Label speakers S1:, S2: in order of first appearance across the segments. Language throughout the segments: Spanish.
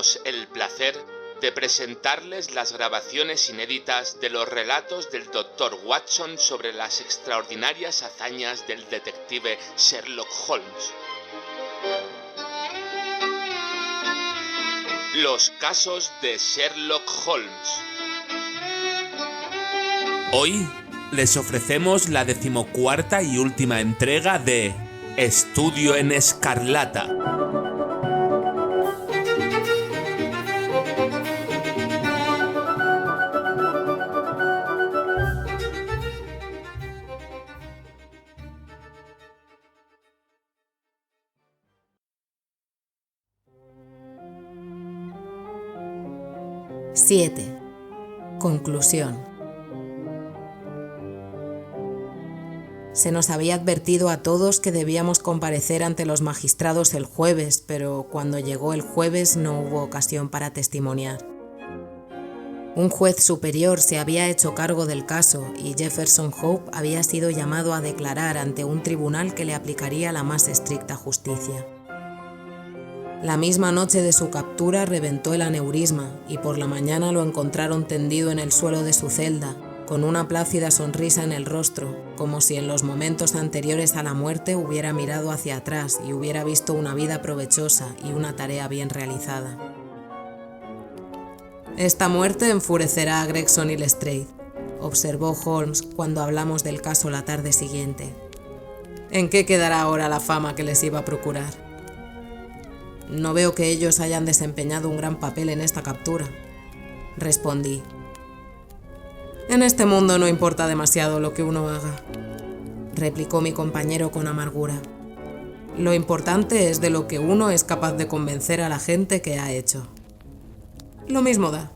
S1: tenemos el placer de presentarles las grabaciones inéditas de los relatos del Dr. Watson sobre las extraordinarias hazañas del detective Sherlock Holmes. Los casos de Sherlock Holmes. Hoy les ofrecemos la 14ª y última entrega de Estudio en Escarlata.
S2: ¡7! Conclusión. Se nos había advertido a todos que debíamos comparecer ante los magistrados el jueves, pero cuando llegó el jueves no hubo ocasión para testimoniar. Un juez superior se había hecho cargo del caso y Jefferson Hope había sido llamado a declarar ante un tribunal que le aplicaría la más estricta justicia. La misma noche de su captura reventó el aneurisma y por la mañana lo encontraron tendido en el suelo de su celda, con una plácida sonrisa en el rostro, como si en los momentos anteriores a la muerte hubiera mirado hacia atrás y hubiera visto una vida provechosa y una tarea bien realizada. «Esta muerte enfurecerá a Gregson y Lestrade», observó Holmes cuando hablamos del caso la tarde siguiente. «¿En qué quedará ahora la fama que les iba a procurar?» «No veo que ellos hayan desempeñado un gran papel en esta captura», respondí. «En este mundo no importa demasiado lo que uno haga», replicó mi compañero con amargura. «Lo importante es de lo que uno es capaz de convencer a la gente que ha hecho». «Lo mismo da»,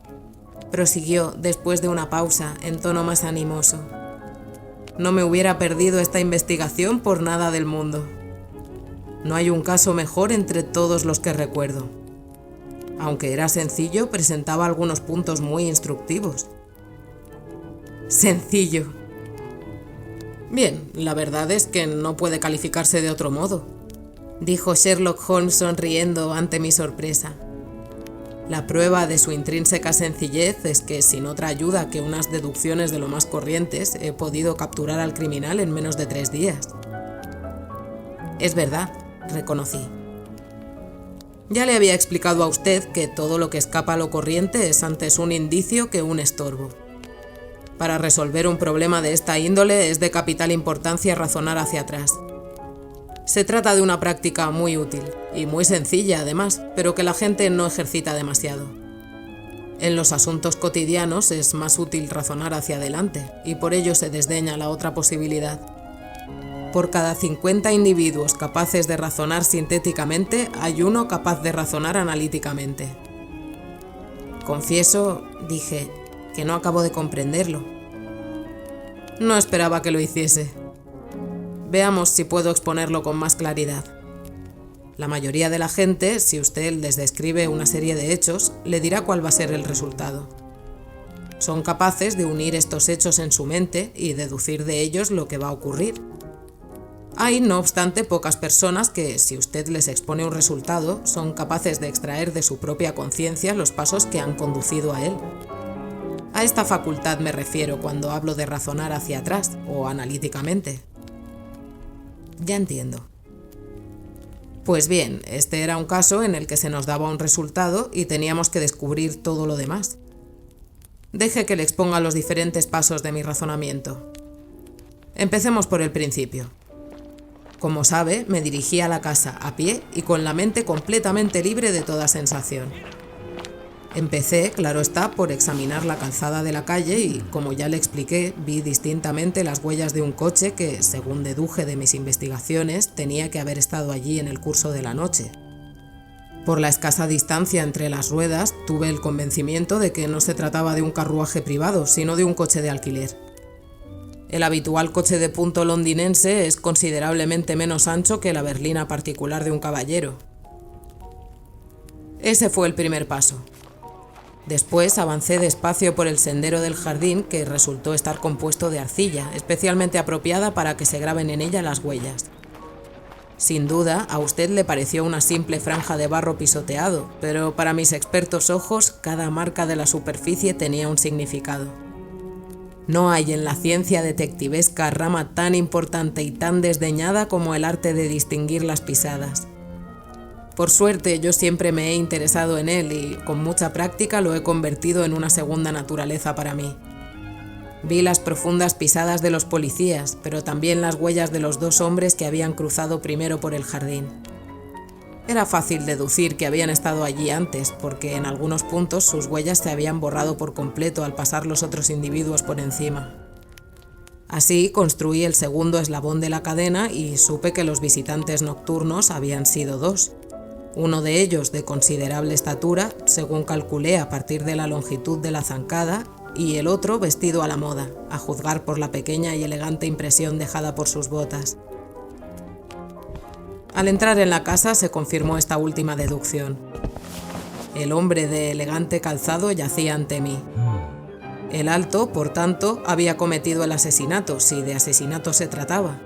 S2: prosiguió después de una pausa en tono más animoso. «No me hubiera perdido esta investigación por nada del mundo. No hay un caso mejor entre todos los que recuerdo. Aunque era sencillo, presentaba algunos puntos muy instructivos». «Sencillo». «Bien, la verdad es que no puede calificarse de otro modo», dijo Sherlock Holmes sonriendo ante mi sorpresa. «La prueba de su intrínseca sencillez es que, sin otra ayuda que unas deducciones de lo más corrientes, he podido capturar al criminal en menos de 3 días». «Es verdad», reconocí. «Ya le había explicado a usted que todo lo que escapa a lo corriente es antes un indicio que un estorbo. Para resolver un problema de esta índole es de capital importancia razonar hacia atrás. Se trata de una práctica muy útil, y muy sencilla además, pero que la gente no ejercita demasiado. En los asuntos cotidianos es más útil razonar hacia adelante, y por ello se desdeña la otra posibilidad. Por cada 50 individuos capaces de razonar sintéticamente, hay uno capaz de razonar analíticamente». «Confieso», dije, «que no acabo de comprenderlo». «No esperaba que lo hiciese. Veamos si puedo exponerlo con más claridad. La mayoría de la gente, si usted les describe una serie de hechos, le dirá cuál va a ser el resultado. Son capaces de unir estos hechos en su mente y deducir de ellos lo que va a ocurrir. Hay, no obstante, pocas personas que, si usted les expone un resultado, son capaces de extraer de su propia conciencia los pasos que han conducido a él. A esta facultad me refiero cuando hablo de razonar hacia atrás o analíticamente». «Ya entiendo». «Pues bien, este era un caso en el que se nos daba un resultado y teníamos que descubrir todo lo demás. Deje que le exponga los diferentes pasos de mi razonamiento. Empecemos por el principio. Como sabe, me dirigí a la casa a pie y con la mente completamente libre de toda sensación. Empecé, claro está, por examinar la calzada de la calle y, como ya le expliqué, vi distintamente las huellas de un coche que, según deduje de mis investigaciones, tenía que haber estado allí en el curso de la noche. Por la escasa distancia entre las ruedas, tuve el convencimiento de que no se trataba de un carruaje privado, sino de un coche de alquiler. El habitual coche de punto londinense es considerablemente menos ancho que la berlina particular de un caballero. Ese fue el primer paso. Después avancé despacio por el sendero del jardín, que resultó estar compuesto de arcilla, especialmente apropiada para que se graben en ella las huellas. Sin duda, a usted le pareció una simple franja de barro pisoteado, pero para mis expertos ojos, cada marca de la superficie tenía un significado. No hay en la ciencia detectivesca rama tan importante y tan desdeñada como el arte de distinguir las pisadas. Por suerte, yo siempre me he interesado en él y, con mucha práctica, lo he convertido en una segunda naturaleza para mí. Vi las profundas pisadas de los policías, pero también las huellas de los 2 hombres que habían cruzado primero por el jardín. Era fácil deducir que habían estado allí antes, porque en algunos puntos sus huellas se habían borrado por completo al pasar los otros individuos por encima. Así construí el segundo eslabón de la cadena y supe que los visitantes nocturnos habían sido 2. Uno de ellos de considerable estatura, según calculé a partir de la longitud de la zancada, y el otro vestido a la moda, a juzgar por la pequeña y elegante impresión dejada por sus botas. Al entrar en la casa se confirmó esta última deducción. El hombre de elegante calzado yacía ante mí. El alto, por tanto, había cometido el asesinato, si de asesinato se trataba.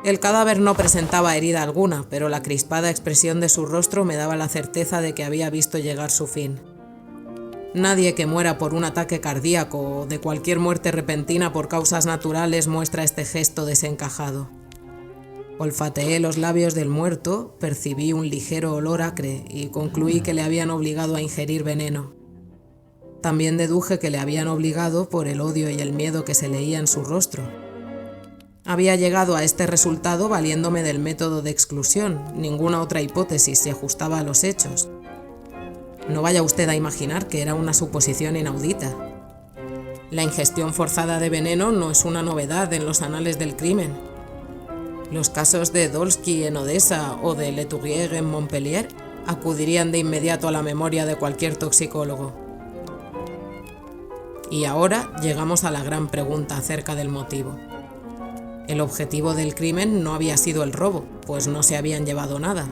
S2: El cadáver no presentaba herida alguna, pero la crispada expresión de su rostro me daba la certeza de que había visto llegar su fin. Nadie que muera por un ataque cardíaco o de cualquier muerte repentina por causas naturales muestra este gesto desencajado. Olfateé los labios del muerto, percibí un ligero olor acre y concluí que le habían obligado a ingerir veneno. También deduje que le habían obligado por el odio y el miedo que se leía en su rostro. Había llegado a este resultado valiéndome del método de exclusión, ninguna otra hipótesis se ajustaba a los hechos. No vaya usted a imaginar que era una suposición inaudita. La ingestión forzada de veneno no es una novedad en los anales del crimen. Los casos de Dolsky en Odessa o de Leturier en Montpellier acudirían de inmediato a la memoria de cualquier toxicólogo. Y ahora llegamos a la gran pregunta acerca del motivo. El objetivo del crimen no había sido el robo, pues no se habían llevado nada.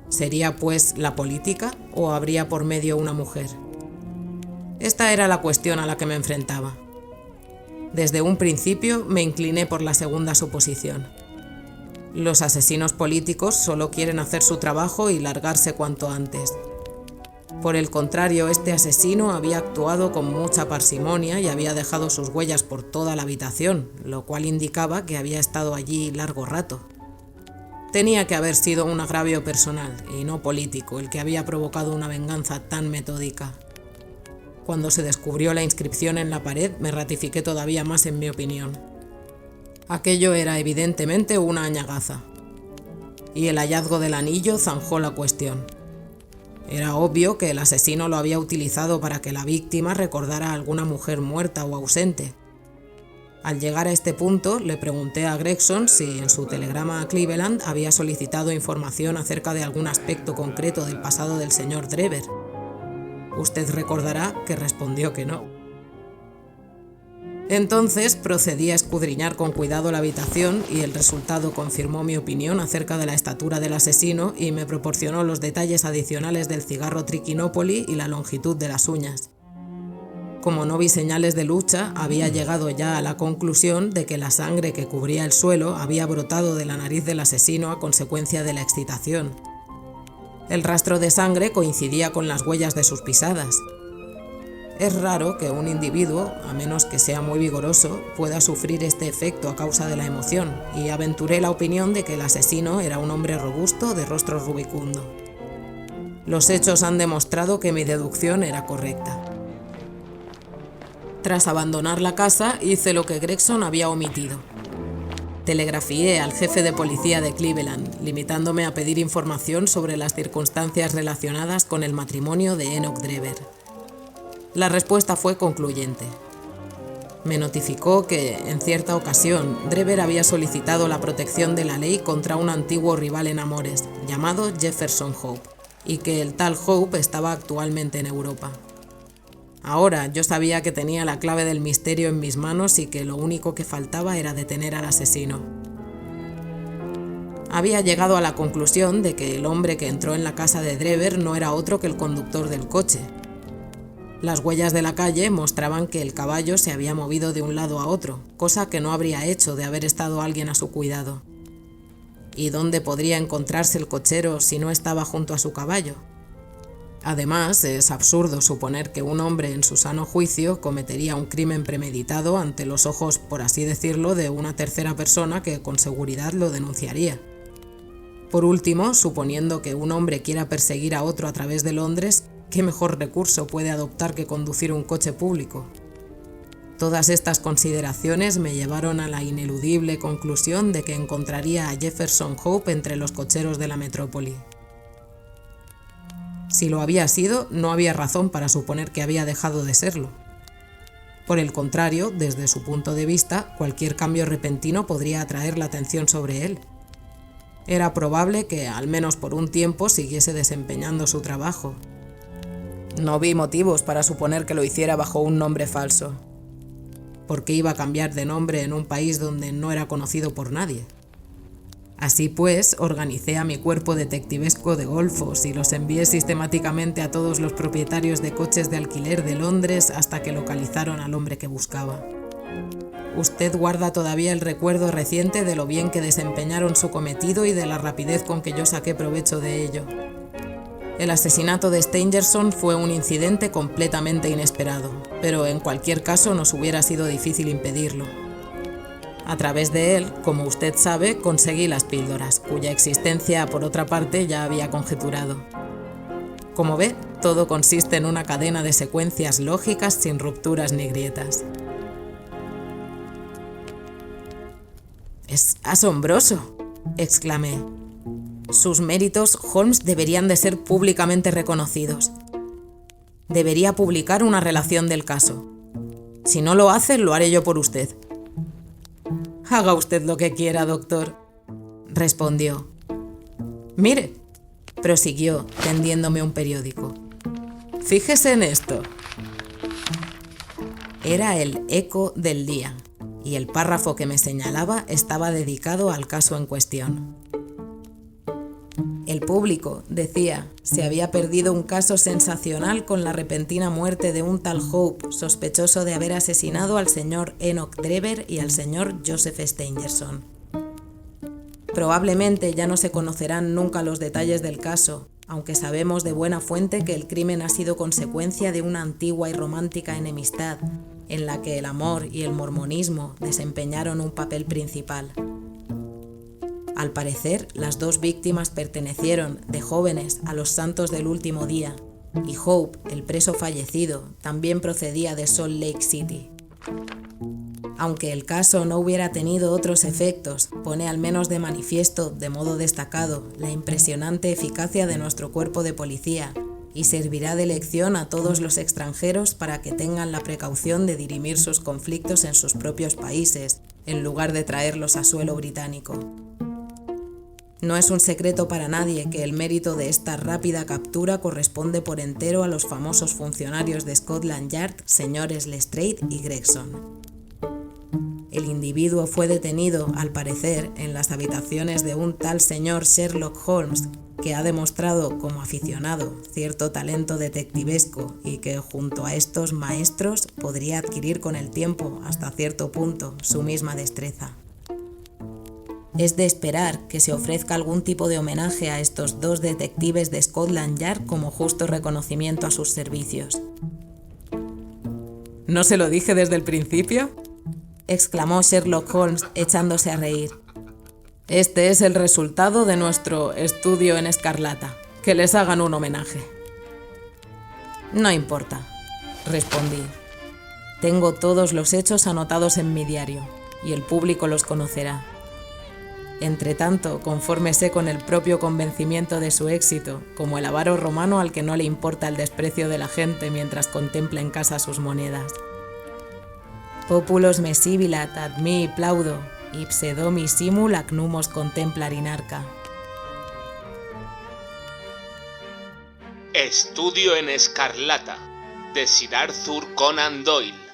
S2: ¿Sería, pues, la política o habría por medio una mujer? Esta era la cuestión a la que me enfrentaba. Desde un principio me incliné por la segunda suposición. Los asesinos políticos solo quieren hacer su trabajo y largarse cuanto antes. Por el contrario, este asesino había actuado con mucha parsimonia y había dejado sus huellas por toda la habitación, lo cual indicaba que había estado allí largo rato. Tenía que haber sido un agravio personal y no político el que había provocado una venganza tan metódica. Cuando se descubrió la inscripción en la pared, me ratifiqué todavía más en mi opinión. Aquello era evidentemente una añagaza, y el hallazgo del anillo zanjó la cuestión. Era obvio que el asesino lo había utilizado para que la víctima recordara a alguna mujer muerta o ausente. Al llegar a este punto, le pregunté a Gregson si en su telegrama a Cleveland había solicitado información acerca de algún aspecto concreto del pasado del señor Drever. Usted recordará que respondió que no. Entonces procedí a escudriñar con cuidado la habitación y el resultado confirmó mi opinión acerca de la estatura del asesino y me proporcionó los detalles adicionales del cigarro Trichinopoly y la longitud de las uñas. Como no vi señales de lucha, había llegado ya a la conclusión de que la sangre que cubría el suelo había brotado de la nariz del asesino a consecuencia de la excitación. El rastro de sangre coincidía con las huellas de sus pisadas. Es raro que un individuo, a menos que sea muy vigoroso, pueda sufrir este efecto a causa de la emoción, y aventuré la opinión de que el asesino era un hombre robusto de rostro rubicundo. Los hechos han demostrado que mi deducción era correcta. Tras abandonar la casa, hice lo que Gregson había omitido. Telegrafié al jefe de policía de Cleveland, limitándome a pedir información sobre las circunstancias relacionadas con el matrimonio de Enoch Drever. La respuesta fue concluyente. Me notificó que, en cierta ocasión, Drever había solicitado la protección de la ley contra un antiguo rival en amores, llamado Jefferson Hope, y que el tal Hope estaba actualmente en Europa. Ahora yo sabía que tenía la clave del misterio en mis manos y que lo único que faltaba era detener al asesino. Había llegado a la conclusión de que el hombre que entró en la casa de Drever no era otro que el conductor del coche. Las huellas de la calle mostraban que el caballo se había movido de un lado a otro, cosa que no habría hecho de haber estado alguien a su cuidado. ¿Y dónde podría encontrarse el cochero si no estaba junto a su caballo? Además, es absurdo suponer que un hombre en su sano juicio cometería un crimen premeditado ante los ojos, por así decirlo, de una tercera persona que con seguridad lo denunciaría. Por último, suponiendo que un hombre quiera perseguir a otro a través de Londres, ¿qué mejor recurso puede adoptar que conducir un coche público? Todas estas consideraciones me llevaron a la ineludible conclusión de que encontraría a Jefferson Hope entre los cocheros de la metrópoli. Si lo había sido, no había razón para suponer que había dejado de serlo. Por el contrario, desde su punto de vista, cualquier cambio repentino podría atraer la atención sobre él. Era probable que, al menos por un tiempo, siguiese desempeñando su trabajo. No vi motivos para suponer que lo hiciera bajo un nombre falso. ¿Por qué iba a cambiar de nombre en un país donde no era conocido por nadie? Así pues, organicé a mi cuerpo detectivesco de golfos y los envié sistemáticamente a todos los propietarios de coches de alquiler de Londres hasta que localizaron al hombre que buscaba. Usted guarda todavía el recuerdo reciente de lo bien que desempeñaron su cometido y de la rapidez con que yo saqué provecho de ello. El asesinato de Stangerson fue un incidente completamente inesperado, pero en cualquier caso nos hubiera sido difícil impedirlo. A través de él, como usted sabe, conseguí las píldoras, cuya existencia, por otra parte, ya había conjeturado. Como ve, todo consiste en una cadena de secuencias lógicas sin rupturas ni grietas. «Es asombroso», exclamé. «Sus méritos, Holmes, deberían de ser públicamente reconocidos. Debería publicar una relación del caso. Si no lo hace, lo haré yo por usted». «Haga usted lo que quiera, doctor», respondió. «Mire», prosiguió, tendiéndome un periódico. «Fíjese en esto». Era el Eco del día, y el párrafo que me señalaba estaba dedicado al caso en cuestión. El público, decía, se había perdido un caso sensacional con la repentina muerte de un tal Hope, sospechoso de haber asesinado al señor Enoch Drever y al señor Joseph Stangerson. Probablemente ya no se conocerán nunca los detalles del caso, aunque sabemos de buena fuente que el crimen ha sido consecuencia de una antigua y romántica enemistad, en la que el amor y el mormonismo desempeñaron un papel principal. Al parecer, las dos víctimas pertenecieron, de jóvenes, a los santos del último día, y Hope, el preso fallecido, también procedía de Salt Lake City. Aunque el caso no hubiera tenido otros efectos, pone al menos de manifiesto, de modo destacado, la impresionante eficacia de nuestro cuerpo de policía, y servirá de lección a todos los extranjeros para que tengan la precaución de dirimir sus conflictos en sus propios países, en lugar de traerlos a suelo británico. No es un secreto para nadie que el mérito de esta rápida captura corresponde por entero a los famosos funcionarios de Scotland Yard, señores Lestrade y Gregson. El individuo fue detenido, al parecer, en las habitaciones de un tal señor Sherlock Holmes, que ha demostrado como aficionado cierto talento detectivesco y que, junto a estos maestros, podría adquirir con el tiempo, hasta cierto punto, su misma destreza. Es de esperar que se ofrezca algún tipo de homenaje a estos dos detectives de Scotland Yard como justo reconocimiento a sus servicios. ¿No se lo dije desde el principio?, exclamó Sherlock Holmes echándose a reír. Este es el resultado de nuestro estudio en escarlata. Que les hagan un homenaje. No importa, respondí. Tengo todos los hechos anotados en mi diario, y el público los conocerá. Entretanto, confórmese con el propio convencimiento de su éxito, como el avaro romano al que no le importa el desprecio de la gente mientras contempla en casa sus monedas. Populos me sibilat ad mi plaudo, ipse domi simul ac numos contemplar in arca.
S1: Estudio en escarlata, de Sir Arthur Conan Doyle.